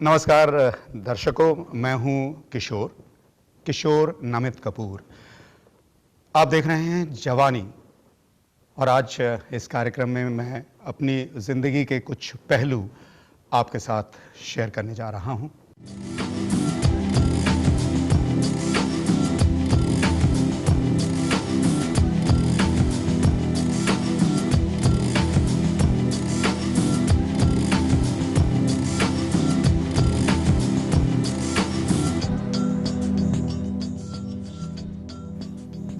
नमस्कार दर्शकों, मैं हूं किशोर नमित कपूर। आप देख रहे हैं जवानी और आज इस कार्यक्रम में मैं अपनी ज़िंदगी के कुछ पहलू आपके साथ शेयर करने जा रहा हूं।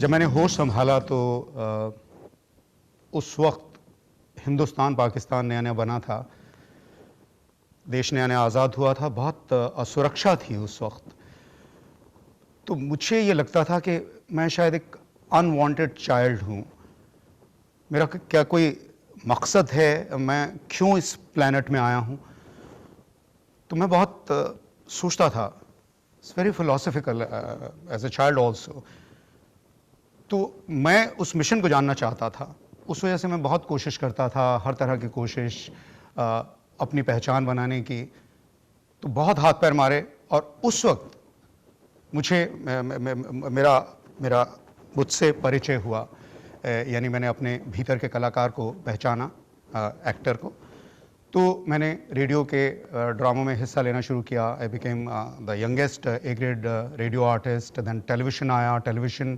जब मैंने होश संभाला तो उस वक्त हिंदुस्तान पाकिस्तान नया नया बना था, देश नया नया आज़ाद हुआ था, बहुत असुरक्षा थी उस वक्त। तो मुझे ये लगता था कि मैं शायद एक अनवांटेड चाइल्ड हूँ। मेरा क्या कोई मकसद है, मैं क्यों इस प्लैनेट में आया हूँ। तो मैं बहुत सोचता था, it's very philosophical as a child also. तो मैं उस मिशन को जानना चाहता था, उस वजह से मैं बहुत कोशिश करता था, हर तरह की कोशिश अपनी पहचान बनाने की। तो बहुत हाथ पैर मारे और उस वक्त मुझे मेरा मुझसे परिचय हुआ, यानी मैंने अपने भीतर के कलाकार को पहचाना, एक्टर को। तो मैंने रेडियो के ड्रामों में हिस्सा लेना शुरू किया। I became the youngest A grade radio artist. Then television आया, टेलीविज़न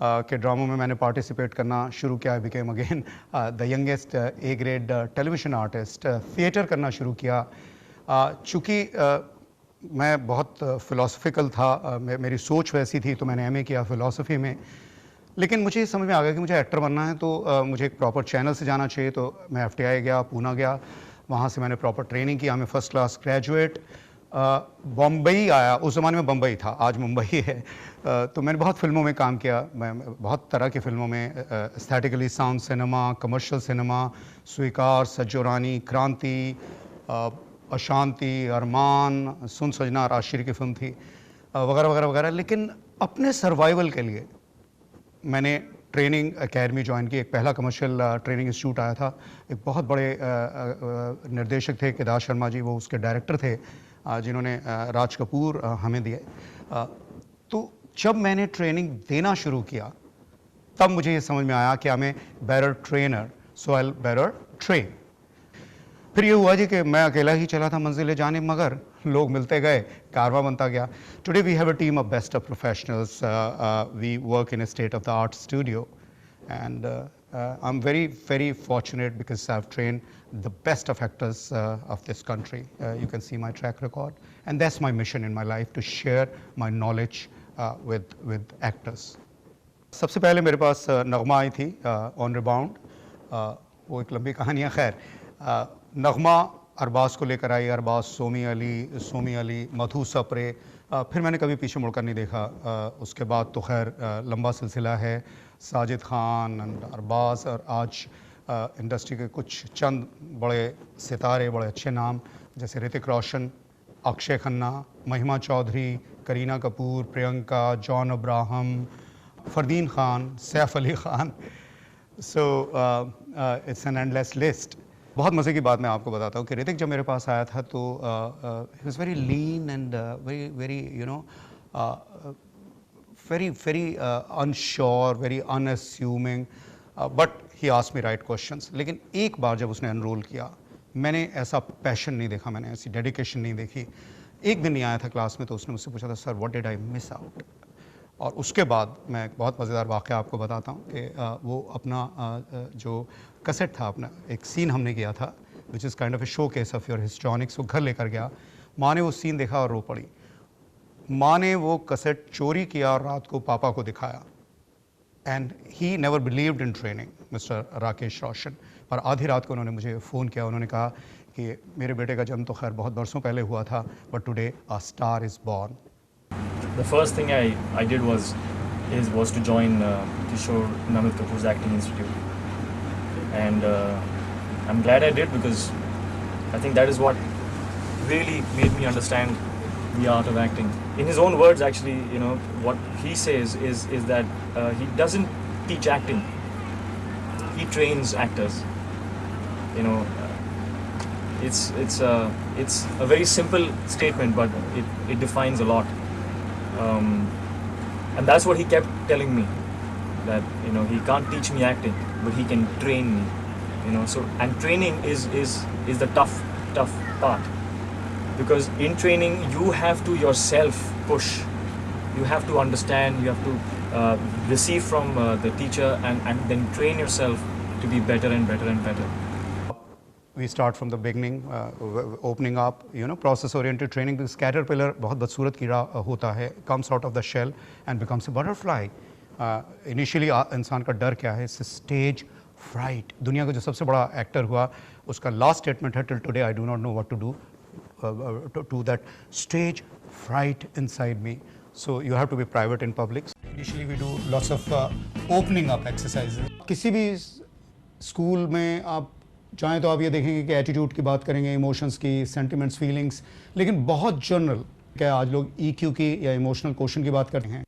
के ड्रामों में मैंने पार्टिसिपेट करना शुरू किया। I became again the youngest A grade television artist. Theatre करना शुरू किया। चूँकि मैं बहुत फ़िलासफ़िकल था, मेरी सोच वैसी थी, तो मैंने एमए किया फ़िलासफ़ी में। लेकिन मुझे समझ में आ गया कि मुझे एक्टर बनना है, तो मुझे एक प्रॉपर चैनल से जाना चाहिए। तो मैं एफटीआई गया, पूना गया, वहाँ से मैंने प्रॉपर ट्रेनिंग की। मैं फर्स्ट क्लास ग्रेजुएट। बम्बई आया, उस ज़माने में बम्बई था, आज मुंबई है। तो मैंने बहुत फ़िल्मों में काम किया, मैं बहुत तरह की फ़िल्मों में, aesthetically sound cinema, commercial cinema, स्वीकार, सज्जोरानी, क्रांति, अशांति, अरमान, सुन सजना, राजश्री की फ़िल्म थी, वगैरह वगैरह वगैरह। लेकिन अपने सर्वाइवल के लिए मैंने ट्रेनिंग एकेडमी ज्वाइन की। एक पहला कमर्शियल ट्रेनिंग इंस्टीट्यूट आया था। एक बहुत बड़े निर्देशक थे केदार शर्मा जी, वो उसके डायरेक्टर थे, जिन्होंने राज कपूर हमें दिए। तो जब मैंने ट्रेनिंग देना शुरू किया, तब मुझे ये समझ में आया कि हमें better trainer, so I better train. फिर ये हुआ जी कि मैं अकेला ही चला था मंजिले जाने, मगर लोग मिलते गए, कारवां बनता गया। Today we have a team of best of professionals. We work in a state of the art studio and I'm very fortunate because I've trained the best of actors of this country. You can see my track record, and that's my mission in my life, to share my knowledge with actors. सबसे पहले मेरे पास नगमा आई थी, on rebound. वो एक लंबी कहानी है। खैर, नगमा अरबाज को लेकर आई, अरबाज सोमी अली, मधु सप्रे। फिर मैंने कभी पीछे मुड़कर नहीं देखा। उसके बाद तो खैर लंबा सिलसिला है, साजिद खान एंड अरबाज, और आज इंडस्ट्री के कुछ चंद बड़े सितारे, बड़े अच्छे नाम, जैसे Hrithik Roshan, Akshaye Khanna, Mahima Chaudhry, Kareena Kapoor, Priyanka, John Abraham, Fardeen Khan, Saif Ali Khan. So it's an endless list. बहुत मज़े की बात मैं आपको बताता हूँ कि ऋतिक जब मेरे पास आया था तो he was very lean and very you know very unsure, very unassuming, but he asked me right questions. लेकिन एक बार जब उसने एनरोल किया, मैंने ऐसा पैशन नहीं देखा, मैंने ऐसी डेडिकेशन नहीं देखी। एक दिन नहीं आया था क्लास में, तो उसने मुझसे पूछा था, sir what did I miss out. और उसके बाद मैं एक बहुत मज़ेदार वाक़या आपको बताता हूँ कि वो अपना जो कैसेट था, अपना एक सीन हमने किया था, which is kind of a showcase of your histrionics, वो घर लेकर गया। माँ ने वो सीन देखा और रो पड़ी। माँ ने वो कैसेट चोरी किया और रात को पापा को दिखाया। And he never believed in training, mister Rakesh Roshan. पर आधी रात को उन्होंने मुझे फ़ोन किया, उन्होंने कहा कि मेरे बेटे का जन्म तो खैर बहुत बरसों पहले हुआ था, but today a star is born. The first thing I did was to join Kishore Namit Kapoor's Acting Institute, and I'm glad I did, because I think that is what really made me understand the art of acting. In his own words, actually, what he says is that he doesn't teach acting. He trains actors. it's a very simple statement, but it defines a lot. And that's what he kept telling me, that he can't teach me acting, but he can train me. So, and training is the tough part, because in training you have to yourself push. You have to understand, you have to receive from the teacher, and then train yourself to be better and better and better. We start from the beginning, opening up, process oriented training. Because caterpillar बहुत बदसूरत कीड़ा होता है, comes out of the shell and becomes a butterfly. Initially इंसान का डर क्या है? Stage fright. दुनिया का जो सबसे बड़ा एक्टर हुआ, उसका लास्ट स्टेटमेंट है, till today I do not know what to do to that stage fright inside me. So you have to be private in public. Initially we do lots of opening up exercises. किसी भी school में आप चाहें तो आप ये देखेंगे कि एटीट्यूड की बात करेंगे, इमोशंस की, सेंटिमेंट्स, फीलिंग्स, लेकिन बहुत जनरल क्या आज लोग EQ की या इमोशनल क्वेश्चन की बात करते हैं.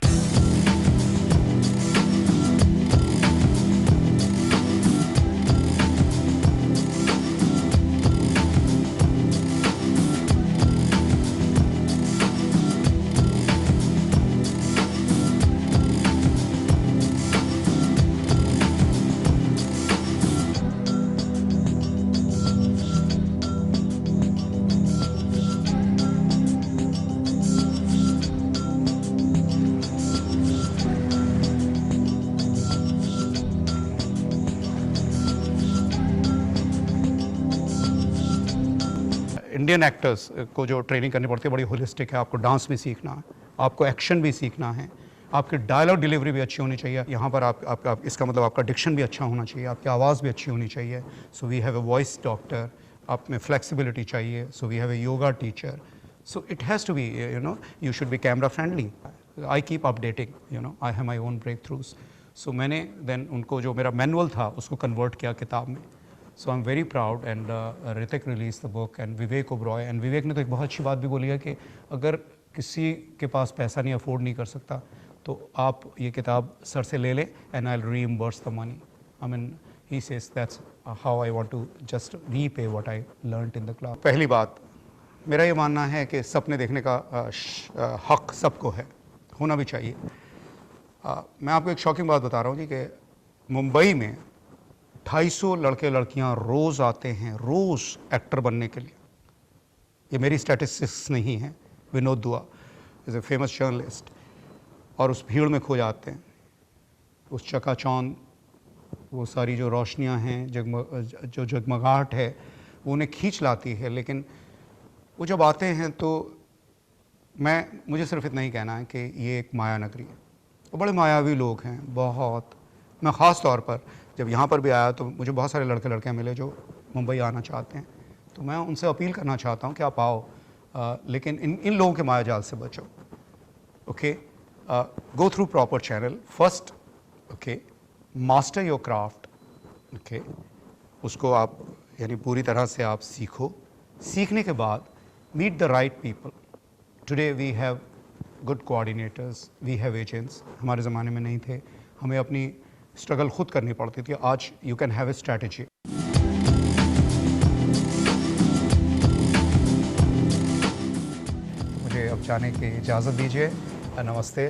इंडियन एक्टर्स को जो ट्रेनिंग करनी पड़ती है बड़ी होलिस्टिक है. आपको डांस भी सीखना है, आपको एक्शन भी सीखना है, आपकी डायलॉग डिलीवरी भी अच्छी होनी चाहिए. यहाँ पर आप इसका मतलब आपका डिक्शन भी अच्छा होना चाहिए, आपकी आवाज़ भी अच्छी होनी चाहिए. So we have a voice doctor, आप में फ्लेक्सिबिलिटी चाहिए. So we have a yoga teacher. So it has to be you should be camera friendly. I keep updating, I have my own breakthroughs. सो मैंने देन उनको जो मेरा manual था उसको convert किया किताब में. So I am very proud. And Hrithik release the book and Vivek Oberoi. And Vivek ने तो एक बहुत अच्छी बात भी बोली है कि अगर किसी के पास पैसा नहीं अफोर्ड नहीं कर सकता तो आप ये किताब सर से ले लें and I will reimburse the money. I mean he says that's how I want to just repay what I learned in the class. पहली बात, मेरा ये मानना है कि सपने देखने का हक सबको है, होना भी चाहिए. मैं आपको एक शॉकिंग बात बता रहा हूँ जी कि मुंबई में 250 लड़के लड़कियां रोज़ आते हैं, रोज़ एक्टर बनने के लिए. ये मेरी स्टैटिस्टिक्स नहीं है. विनोद दुआ इज़ ए फेमस जर्नलिस्ट. और उस भीड़ में खो जाते हैं. उस चकाचौंध, वो सारी जो रोशनियां हैं, जो जगमगाहट है, वो उन्हें खींच लाती है. लेकिन वो जब आते हैं तो मुझे सिर्फ इतना ही कहना है कि ये एक माया नगरी है. वो बड़े मायावी लोग हैं बहुत. मैं ख़ास तौर पर जब यहाँ पर भी आया तो मुझे बहुत सारे लड़के लड़कियाँ मिले जो मुंबई आना चाहते हैं. तो मैं उनसे अपील करना चाहता हूँ कि आप आओ, लेकिन इन लोगों के माया जाल से बचो. Okay, go through proper channel first. Okay, master your craft. Okay, उसको आप यानी पूरी तरह से आप सीखो. सीखने के बाद meet the right people. Today we have good coordinators, we have agents. हमारे ज़माने में नहीं थे, हमें अपनी स्ट्रगल खुद करनी पड़ती थी. आज you can have a strategy. मुझे अब जाने की इजाज़त दीजिए. नमस्ते.